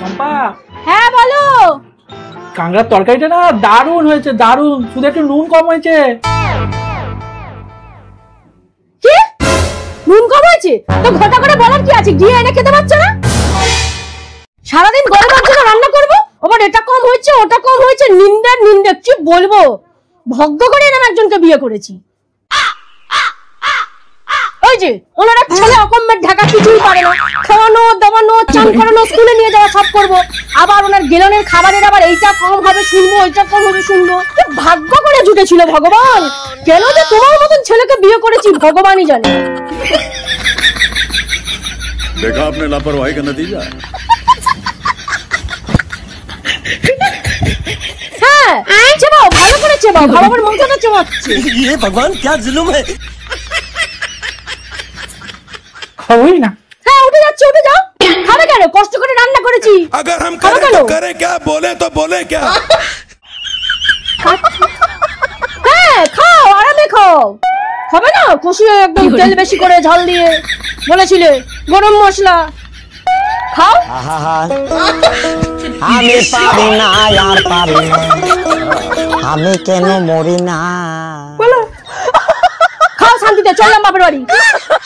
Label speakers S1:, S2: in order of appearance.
S1: চম্পা,
S2: হ্যাঁ বলো।
S1: কাঁকড়ার তরকারিটা না দারুণ হয়েছে, দারুণ, শুধু একটু নুন কম হয়েছে।
S2: কি নুন কম হয়েছে? তো ঘটা করে বলার কি আছে, গিয়ে এনে খেতে পারছো না? সারাদিন গরমের জন্য রান্না করবো, আবার এটা কম হয়েছে ওটা কম হয়েছে, নিন্দে নিন্দে কি বলবো। ভাগ্য করে এরকম একজনকে বিয়ে করেছি। ওই যে ওনার এক ছেলে অকম্মের ঢাকা কিছুই পারে না, খাওয়ানো দাওয়ানো চান করানো স্কুলে নিয়ে যাওয়া সব করবো, আবার ওনার গেলনের খাবারের আবার এইটা কম হবে শুনবো ওইটা কম হবে শুনবো। ভাগ্য করে জুটেছিল ভগবান, কেন যে তোমার মতন ছেলেকে বিয়ে করেছি ভগবানই জানে।
S3: देखा आपने लापरवाही का नतीजा।
S2: হ্যাঁ চেবাও, ভালো করে চেবাও, ভালো করে মাংসটা চেবাচ্ছে।
S4: ये भगवान क्या जुल्म है।
S1: খাবোই না।
S2: হ্যাঁ উঠে যাচ্ছে, উঠে যাও। খাবে কেন? কষ্ট করে রান্না করেছি।
S3: अगर हम
S2: খাবে
S3: करें
S2: কেন?
S3: तो करें क्या, बोले तो बोले क्या।
S2: হ্যাঁ খাও, আরামে খাও। খাবে না? কষিয়ে একদম তেল বেশি করে ঝাল দিয়ে বলেছিলে, গরম মশলা খাও।
S4: আমি পারি না আর পারি না, আমি কেন মরি না।
S2: খাও শান্তিতে, চললাম বাপের বাড়ি।